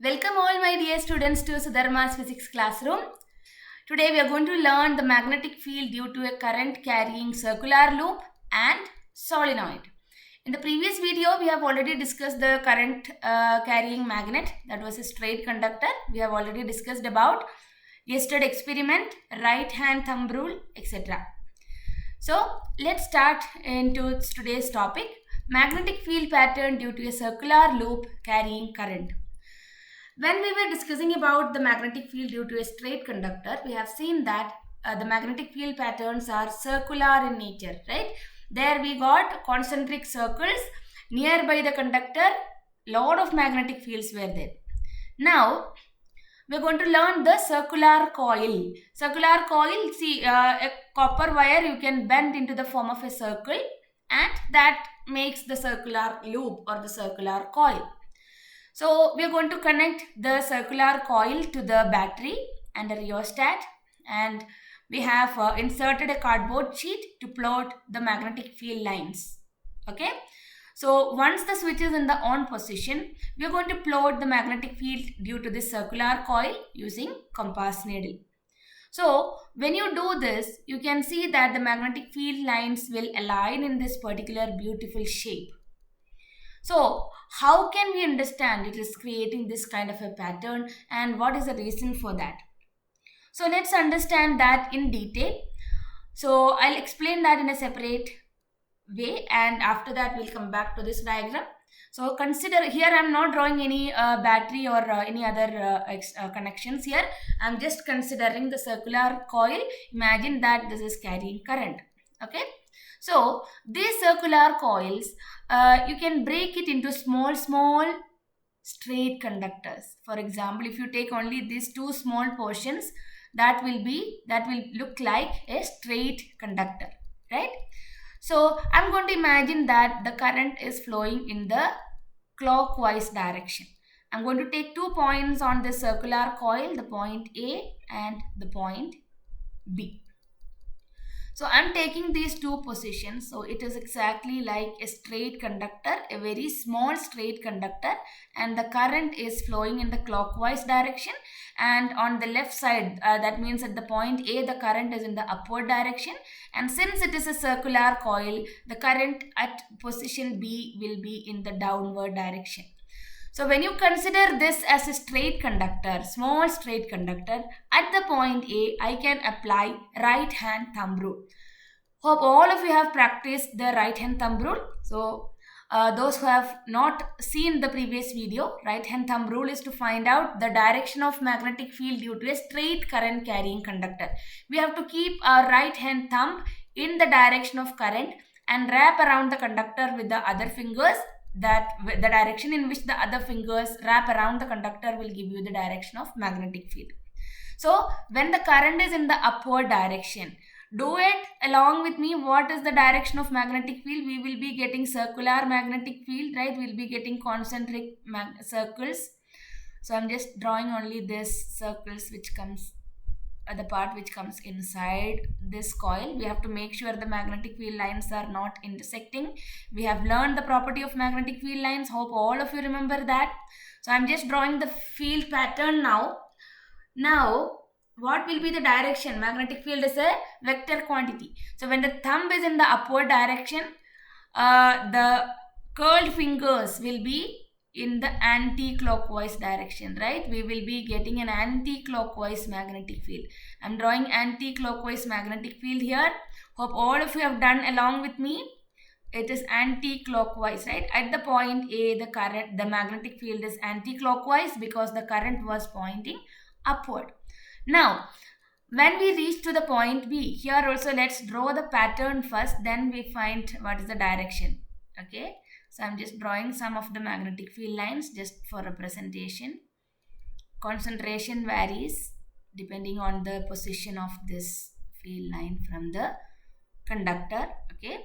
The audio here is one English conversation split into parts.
Welcome all my dear students to Sudharma's physics classroom. Today we are going to learn the magnetic field due to a current carrying circular loop and solenoid. In the previous video we have already discussed the current carrying magnet, that was a straight conductor. We have already discussed about yesterday experiment, right hand thumb rule, etc. So let's start into today's topic, magnetic field pattern due to a circular loop carrying current. When we were discussing about the magnetic field due to a straight conductor, we have seen that the magnetic field patterns are circular in nature, right? There we got concentric circles nearby the conductor, lot of magnetic fields were there. Now we are going to learn the circular coil. Circular coil, see a copper wire you can bend into the form of a circle and that makes the circular loop or the circular coil. So we are going to connect the circular coil to the battery and a rheostat, and we have inserted a cardboard sheet to plot the magnetic field lines. Okay. So once the switch is in the on position, we are going to plot the magnetic field due to this circular coil using compass needle. So when you do this, you can see that the magnetic field lines will align in this particular beautiful shape. So how can we understand it is creating this kind of a pattern and what is the reason for that? So let's understand that in detail. So I'll explain that in a separate way, and after that we'll come back to this diagram. So consider here I'm not drawing any battery or any other connections here. I'm just considering the circular coil. Imagine that this is carrying current. Okay. So these circular coils, you can break it into small straight conductors. For example, if you take only these two small portions, that will look like a straight conductor, right? So I'm going to imagine that the current is flowing in the clockwise direction. I'm going to take 2 points on the circular coil, the point A and the point B. So I'm taking these two positions. So it is exactly like a straight conductor, a very small straight conductor, and the current is flowing in the clockwise direction. And on the left side, that means at the point A, the current is in the upward direction. And since it is a circular coil, the current at position B will be in the downward direction. So when you consider this as a straight conductor, small straight conductor, at the point A, I can apply right hand thumb rule. Hope all of you have practiced the right hand thumb rule. So those who have not seen the previous video, right hand thumb rule is to find out the direction of magnetic field due to a straight current carrying conductor. We have to keep our right hand thumb in the direction of current and wrap around the conductor with the other fingers. That the direction in which the other fingers wrap around the conductor will give you the direction of magnetic field. So when the current is in the upward direction, do it along with me. What is the direction of magnetic field? We will be getting circular magnetic field, right? We'll be getting concentric circles. So I'm just drawing only this circles which comes the part which comes inside this coil. We have to make sure the magnetic field lines are not intersecting. We have learned the property of magnetic field lines. Hope all of you remember that. So I'm just drawing the field pattern now. Now what will be the direction? Magnetic field is a vector quantity. So when the thumb is in the upward direction, the curled fingers will be in the anti-clockwise direction, right? We will be getting an anti-clockwise magnetic field. I'm drawing anti-clockwise magnetic field here. Hope all of you have done along with me. It is anti-clockwise, right? At the point A, the magnetic field is anti-clockwise because the current was pointing upward. Now, when we reach to the point B, here also let's draw the pattern first, then we find what is the direction. Okay. So I'm just drawing some of the magnetic field lines just for representation. Concentration varies depending on the position of this field line from the conductor. Okay.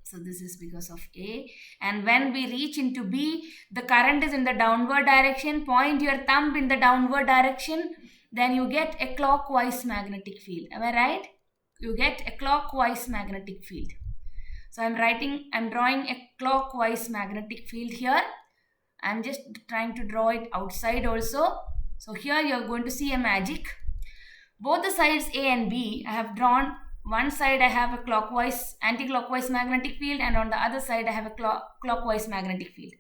So this is because of A. And when we reach into B, the current is in the downward direction. Point your thumb in the downward direction. Then you get a clockwise magnetic field. Am I right? You get a clockwise magnetic field. So I'm drawing a clockwise magnetic field here. I'm just trying to draw it outside also. So here you're going to see a magic. Both the sides A and B, I have drawn. One side I have a clockwise, anti-clockwise magnetic field, and on the other side I have a clockwise magnetic field.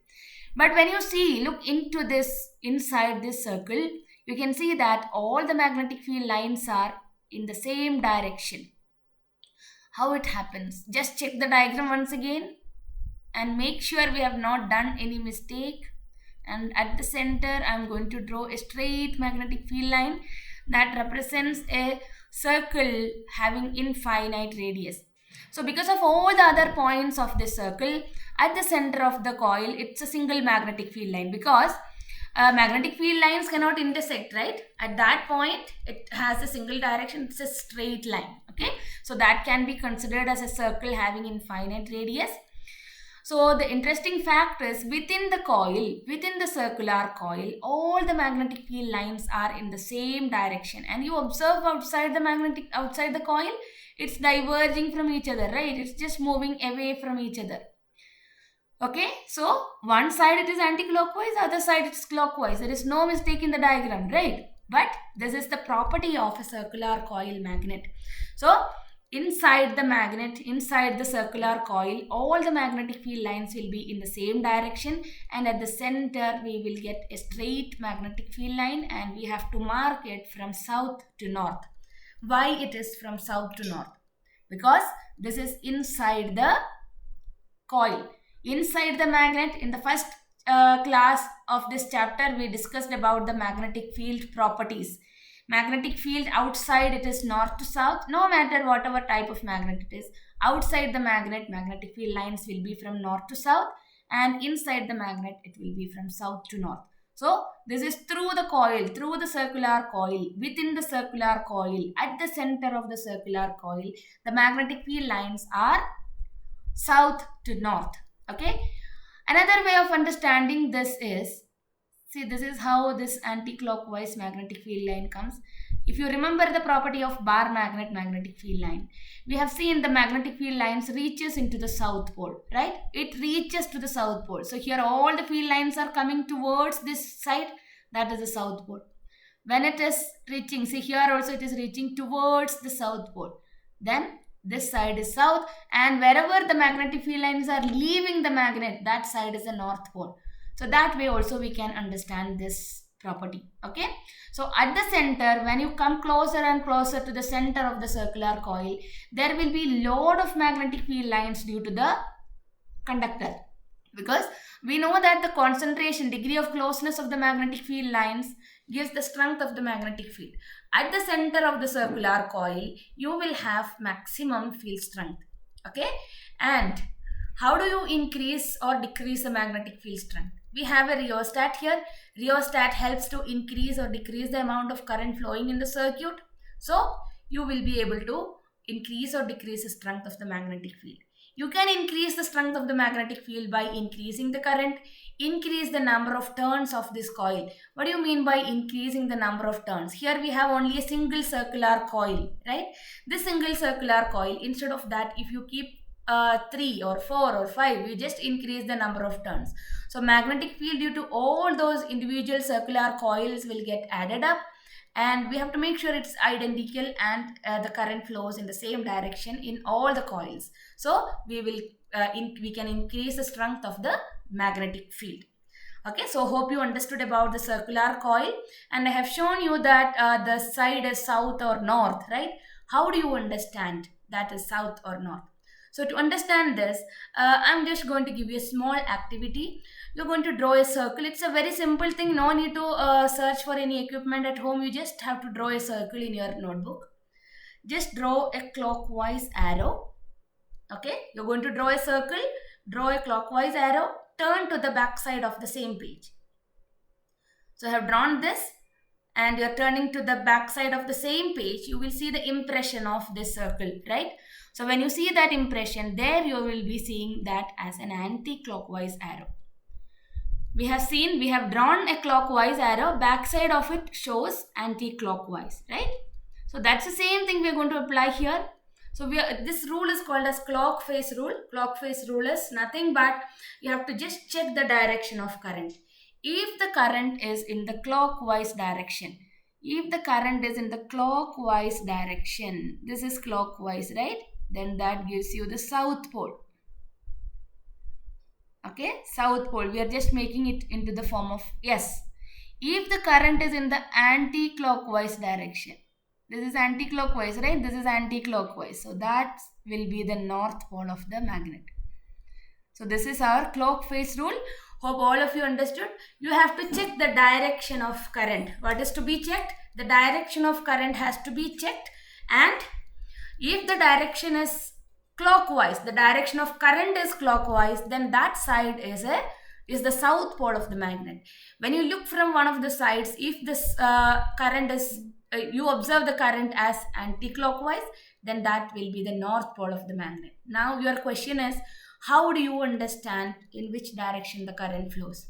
But when you see, look into this, inside this circle, you can see that all the magnetic field lines are in the same direction. How it happens? Just check the diagram once again and make sure we have not done any mistake. And at the center, I'm going to draw a straight magnetic field line that represents a circle having infinite radius. So because of all the other points of this circle, at the center of the coil, it's a single magnetic field line, because magnetic field lines cannot intersect, right? At that point, it has a single direction, it's a straight line, okay? So that can be considered as a circle having infinite radius. So the interesting fact is, within the coil, within the circular coil, all the magnetic field lines are in the same direction. And you observe outside the coil, it's diverging from each other, right? It's just moving away from each other. Okay, so one side it is anti-clockwise, other side it's clockwise. There is no mistake in the diagram, right? But this is the property of a circular coil magnet. So inside the magnet, inside the circular coil, all the magnetic field lines will be in the same direction, and at the center we will get a straight magnetic field line, and we have to mark it from south to north. Why it is from south to north? Because this is inside the coil. Inside the magnet, in the first class of this chapter, we discussed about the magnetic field properties. Magnetic field outside, it is north to south. No matter whatever type of magnet it is, outside the magnet, magnetic field lines will be from north to south, and inside the magnet, it will be from south to north. So this is through the coil, through the circular coil, within the circular coil, at the center of the circular coil, the magnetic field lines are south to north. Okay. Another way of understanding this is, see, this is how this anti-clockwise magnetic field line comes. If you remember the property of bar magnet magnetic field line, we have seen the magnetic field lines reaches into the south pole, right? It reaches to the south pole. So here all the field lines are coming towards this side, that is the south pole. When it is reaching, see here also it is reaching towards the south pole. Then this side is south, and wherever the magnetic field lines are leaving the magnet, that side is the north pole. So that way also we can understand this property. Okay. So at the center, when you come closer and closer to the center of the circular coil, there will be load of magnetic field lines due to the conductor. Because we know that the concentration, degree of closeness of the magnetic field lines gives the strength of the magnetic field. At the center of the circular coil, you will have maximum field strength. Okay. And how do you increase or decrease the magnetic field strength? We have a rheostat here. Rheostat helps to increase or decrease the amount of current flowing in the circuit. So you will be able to increase or decrease the strength of the magnetic field. You can increase the strength of the magnetic field by increasing the current, increase the number of turns of this coil. What do you mean by increasing the number of turns? Here we have only a single circular coil, right? This single circular coil, instead of that, if you keep 3 or 4 or 5, you just increase the number of turns. So magnetic field due to all those individual circular coils will get added up, and we have to make sure it's identical and the current flows in the same direction in all the coils. So we can increase the strength of the magnetic field. Okay, so hope you understood about the circular coil, and I have shown you that the side is south or north, right? How do you understand that is south or north? So to understand this, I'm just going to give you a small activity. You're going to draw a circle. It's a very simple thing. No need to search for any equipment at home. You just have to draw a circle in your notebook. Just draw a clockwise arrow. Okay, you're going to draw a circle, draw a clockwise arrow, turn to the back side of the same page. So I have drawn this, and you're turning to the back side of the same page. You will see the impression of this circle, right? So when you see that impression, there you will be seeing that as an anti-clockwise arrow. We have drawn a clockwise arrow, back side of it shows anti-clockwise, right? So that's the same thing we're going to apply here. So this rule is called as clock face rule. Clock face rule is nothing but you have to just check the direction of current. if the current is in the clockwise direction, if the current is in the clockwise direction, this is clockwise, right? Then that gives you the south pole. Okay, south pole. We are just making it into the form of S. If the current is in the anti-clockwise direction, this is anti-clockwise, right? This is anti-clockwise. So that will be the north pole of the magnet. So this is our clock phase rule. Hope all of you understood. You have to check the direction of current. What is to be checked? The direction of current has to be checked, and if the direction is clockwise, the direction of current is clockwise, then that side is the south pole of the magnet. When you look from one of the sides, if this current is you observe the current as anti-clockwise, then that will be the north pole of the magnet. Now your question is, how do you understand in which direction the current flows?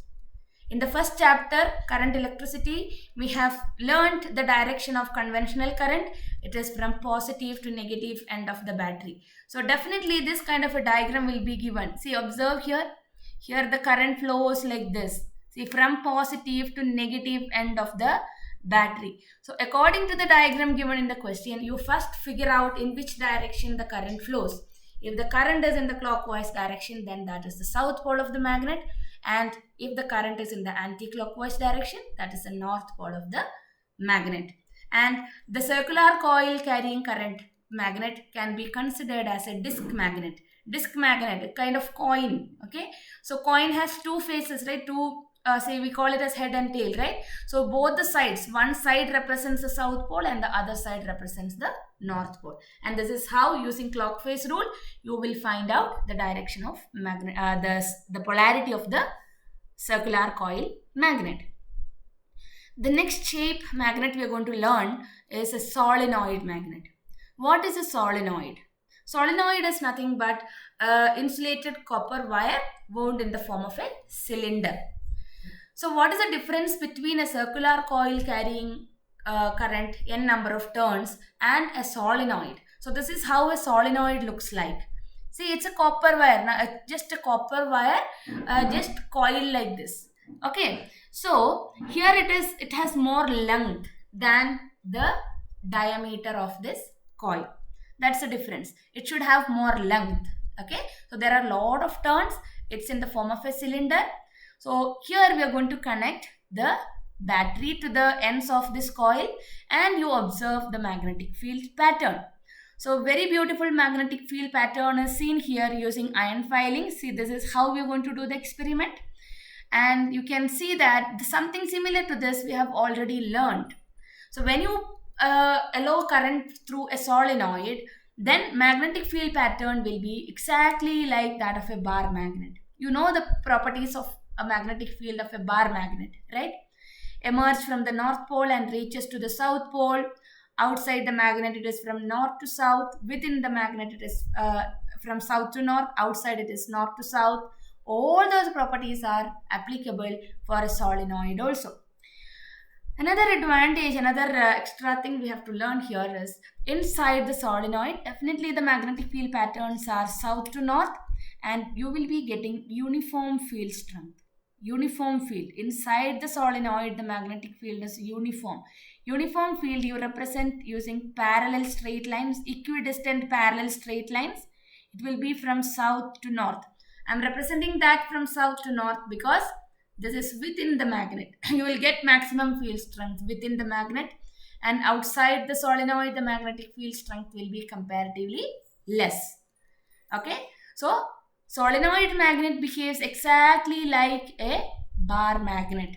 In the first chapter, current electricity, we have learned the direction of conventional current. It is from positive to negative end of the battery. So definitely this kind of a diagram will be given. See, observe here. Here the current flows like this. See, from positive to negative end of the battery. So according to the diagram given in the question, you first figure out in which direction the current flows. If the current is in the clockwise direction, then that is the south pole of the magnet. And if the current is in the anti-clockwise direction, that is the north pole of the magnet. And the circular coil carrying current magnet can be considered as a disc magnet. Disc magnet, a kind of coin. Okay, so coin has two faces, right? Say we call it as head and tail, right? So both the sides, one side represents the south pole and the other side represents the north pole. And this is how, using clock phase rule, you will find out the direction of magnet, the polarity of the circular coil magnet. The next shape magnet we are going to learn is a solenoid magnet. What is a solenoid? Solenoid is nothing but insulated copper wire wound in the form of a cylinder. So what is the difference between a circular coil carrying current n number of turns and a solenoid? So this is how a solenoid looks like. See, it's a copper wire, just a copper wire, just coil like this. Okay, so here it has more length than the diameter of this coil. That's the difference. It should have more length. Okay, so there are a lot of turns. It's in the form of a cylinder. So here we are going to connect the battery to the ends of this coil, and you observe the magnetic field pattern. So very beautiful magnetic field pattern is seen here using iron filings. See, this is how we are going to do the experiment. And you can see that something similar to this we have already learned. So when you allow current through a solenoid, then magnetic field pattern will be exactly like that of a bar magnet. You know the properties of a magnetic field of a bar magnet, right? Emerge from the north pole and reaches to the south pole. Outside the magnet it is from north to south. Within the magnet it is from south to north. Outside it is north to south. All those properties are applicable for a solenoid also. Another advantage, another extra thing we have to learn here is, inside the solenoid, definitely the magnetic field patterns are south to north, and you will be getting uniform field strength. Uniform field. Inside the solenoid, the magnetic field is uniform. Uniform field you represent using parallel straight lines, equidistant parallel straight lines. It will be from south to north. I am representing that from south to north because this is within the magnet. You will get maximum field strength within the magnet, and outside the solenoid, the magnetic field strength will be comparatively less. Okay, so solenoid magnet behaves exactly like a bar magnet.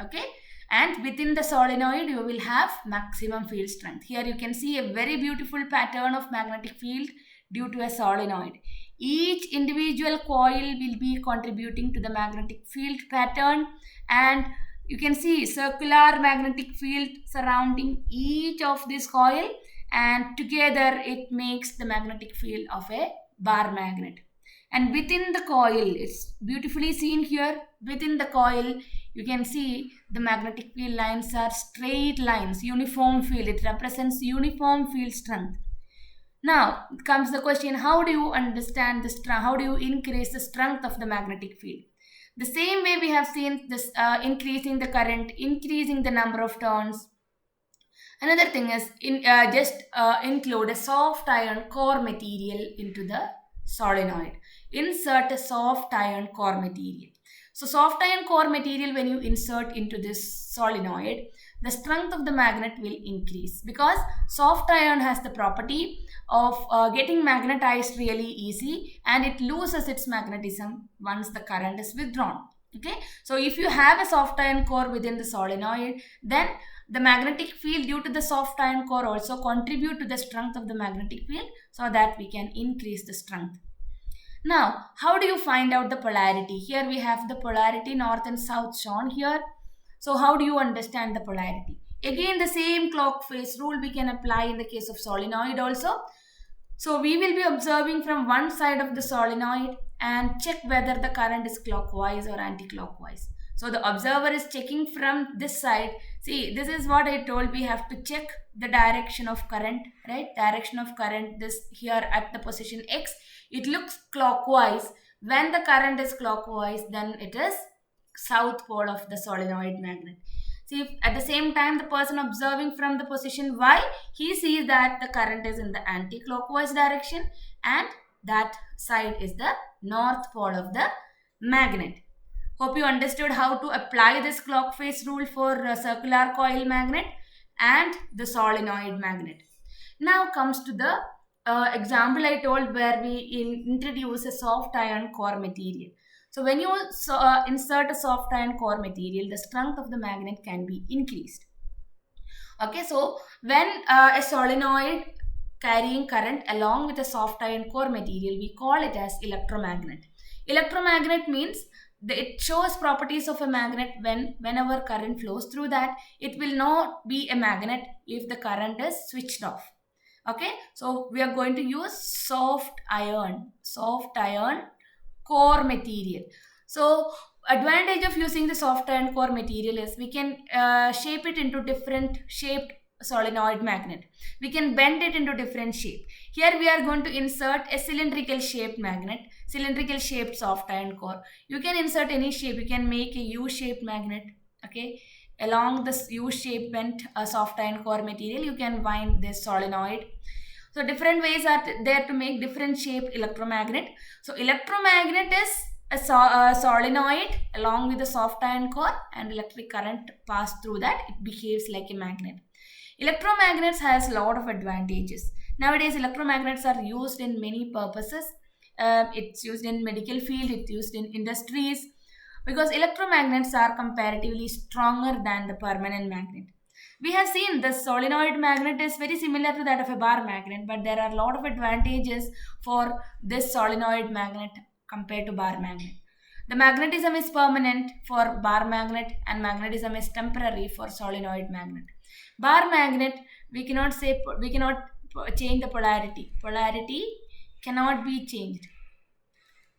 Okay, and within the solenoid you will have maximum field strength. Here you can see a very beautiful pattern of magnetic field due to a solenoid. Each individual coil will be contributing to the magnetic field pattern, and you can see circular magnetic field surrounding each of this coil, and together it makes the magnetic field of a bar magnet. And within the coil, it's beautifully seen here, within the coil you can see the magnetic field lines are straight lines, uniform field. It represents uniform field strength. Now comes the question, how do you understand the strength? How do you increase the strength of the magnetic field? The same way we have seen this increasing the current, increasing the number of turns. Another thing is include a soft iron core material into the solenoid. Insert a soft iron core material. So soft iron core material, when you insert into this solenoid, the strength of the magnet will increase, because soft iron has the property of getting magnetized really easy, and it loses its magnetism once the current is withdrawn. Okay, so if you have a soft iron core within the solenoid, then the magnetic field due to the soft iron core also contribute to the strength of the magnetic field, so that we can increase the strength. Now, how do you find out the polarity? Here we have the polarity north and south shown here. So how do you understand the polarity? Again, the same clock face rule we can apply in the case of solenoid also. So we will be observing from one side of the solenoid and check whether the current is clockwise or anti-clockwise. So the observer is checking from this side. See, this is what I told, we have to check the direction of current, right? Direction of current, this here at the position X, it looks clockwise. When the current is clockwise, then it is south pole of the solenoid magnet. See, if at the same time the person observing from the position Y, he sees that the current is in the anti-clockwise direction, and that side is the north pole of the magnet. Hope you understood how to apply this clock face rule for circular coil magnet and the solenoid magnet. Now comes to the example I told, where we introduce a soft iron core material. So when you insert a soft iron core material, the strength of the magnet can be increased. Okay, so when a solenoid carrying current along with a soft iron core material, we call it as electromagnet. Electromagnet means it shows properties of a magnet. Whenever current flows through that, it will not be a magnet if the current is switched off. Okay, so we are going to use soft iron core material. So advantage of using the soft iron core material is we can shape it into different shaped solenoid magnet. We can bend it into different shape. Here we are going to insert a cylindrical shaped magnet, cylindrical shaped soft iron core. You can insert any shape. You can make a U-shaped magnet. Okay, along this U-shaped bent soft iron core material, you can wind this solenoid. So different ways are there to make different shaped electromagnet. So electromagnet is a solenoid along with a soft iron core, and electric current pass through that. It behaves like a magnet. Electromagnets has a lot of advantages. Nowadays, electromagnets are used in many purposes. It's used in medical field, it's used in industries, because electromagnets are comparatively stronger than the permanent magnet. We have seen the solenoid magnet is very similar to that of a bar magnet, but there are a lot of advantages for this solenoid magnet compared to bar magnet. The magnetism is permanent for bar magnet, and magnetism is temporary for solenoid magnet. Bar magnet, we cannot change the polarity. Polarity cannot be changed.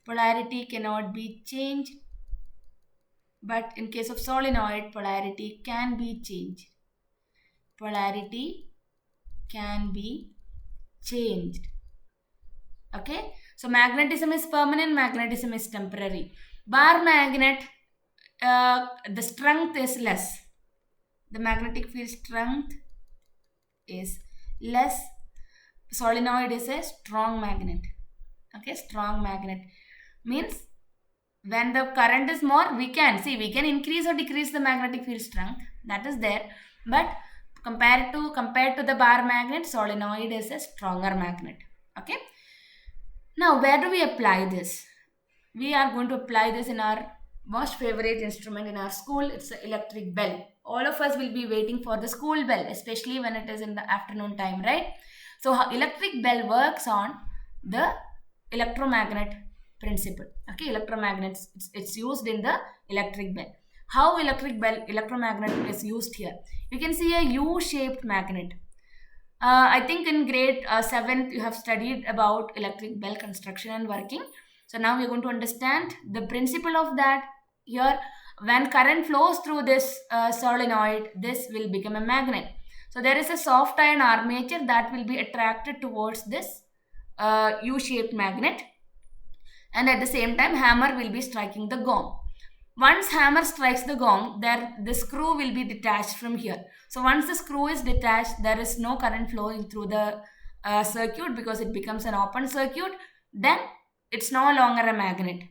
Polarity cannot be changed. But in case of solenoid, polarity can be changed. Polarity can be changed. Okay, so magnetism is permanent, magnetism is temporary. Bar magnet, the strength is less. The magnetic field strength is less. Solenoid is a strong magnet. Okay, strong magnet means when the current is more, we can increase or decrease the magnetic field strength. That is there, but compared to the bar magnet, solenoid is a stronger magnet. Okay. Now, where do we apply this? We are going to apply this in our most favorite instrument in our school. It's the electric bell. All of us will be waiting for the school bell, especially when it is in the afternoon time, right? So, electric bell works on the electromagnet principle. Okay, electromagnets, it's used in the electric bell. How electromagnet is used here? You can see a U-shaped magnet. I think in grade 7th you have studied about electric bell construction and working. So now we are going to understand the principle of that. Here, when current flows through this solenoid, this will become a magnet. So there is a soft iron armature that will be attracted towards this U-shaped magnet, and at the same time hammer will be striking the gong. once hammer strikes the gong, the screw will be detached from here. So once the screw is detached, there is no current flowing through the circuit because it becomes an open circuit. Then it's no longer a magnet.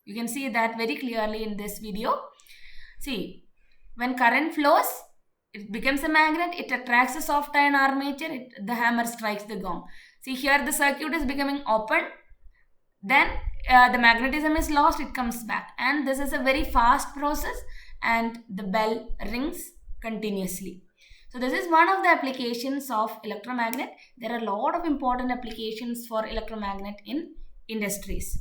You can see that very clearly in this video. See, when current flows, it becomes a magnet, it attracts a soft iron armature, the hammer strikes the gong. See, here the circuit is becoming open, then the magnetism is lost, it comes back, and this is a very fast process and the bell rings continuously. So this is one of the applications of electromagnet. There are a lot of important applications for electromagnet in industries.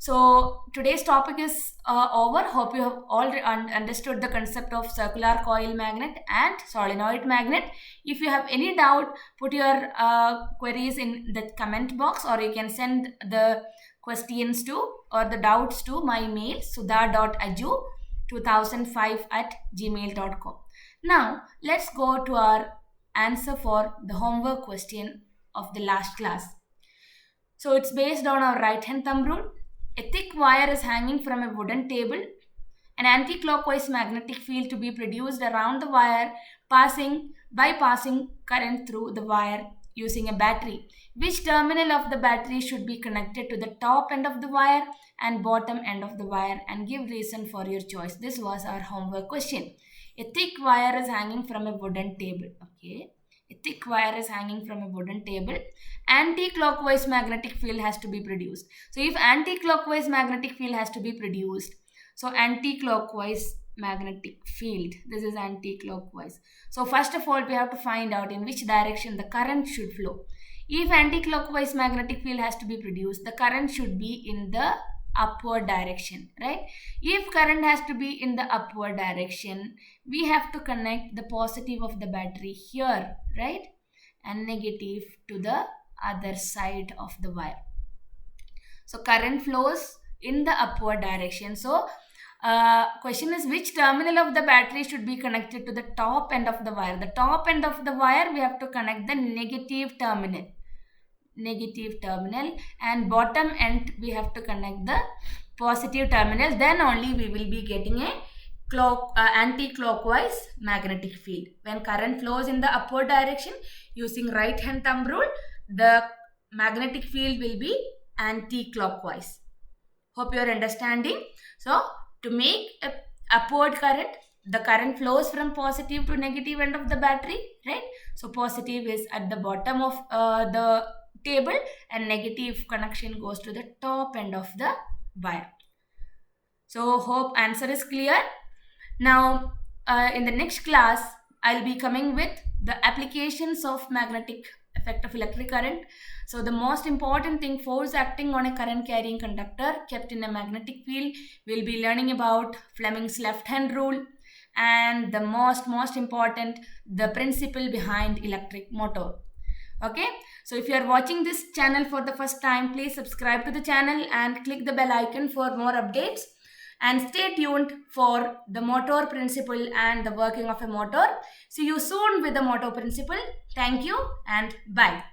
So today's topic is over. Hope you have all understood the concept of circular coil magnet and solenoid magnet. If you have any doubt, put your queries in the comment box, or you can send the questions to or the doubts to my mail sudha.aju2005@gmail.com. Now let's go to our answer for the homework question of the last class. So it's based on our right hand thumb rule. A thick wire is hanging from a wooden table. An anti-clockwise magnetic field to be produced around the wire by passing current through the wire using a battery. Which terminal of the battery should be connected to the top end of the wire and bottom end of the wire, and give reason for your choice. This was our homework question. A thick wire is hanging from a wooden table. Okay. A thick wire is hanging from a wooden table. Anti-clockwise magnetic field has to be produced. So if anti-clockwise magnetic field has to be produced, so anti-clockwise magnetic field, this is anti-clockwise. So first of all, we have to find out in which direction the current should flow. If anti-clockwise magnetic field has to be produced, the current should be in the upward direction, right? If current has to be in the upward direction, we have to connect the positive of the battery here, right, and negative to the other side of the wire. So current flows in the upward direction. So question is, which terminal of the battery should be connected to the top end of the wire? The top end of the wire, we have to connect the negative terminal, and bottom end we have to connect the positive terminal. Then only we will be getting a anti-clockwise magnetic field. When current flows in the upward direction using right hand thumb rule, the magnetic field will be anti-clockwise. Hope you are understanding. So to make a upward current, the current flows from positive to negative end of the battery, right? So positive is at the bottom of the table and negative connection goes to the top end of the wire. So hope answer is clear. Now in the next class, I'll be coming with the applications of magnetic effect of electric current. So the most important thing, force acting on a current carrying conductor kept in a magnetic field. We'll be learning about Fleming's left hand rule, and the most important, the principle behind electric motor. Okay, so if you are watching this channel for the first time, please subscribe to the channel and click the bell icon for more updates, and stay tuned for the motor principle and the working of a motor. See you soon with the motor principle. Thank you and bye.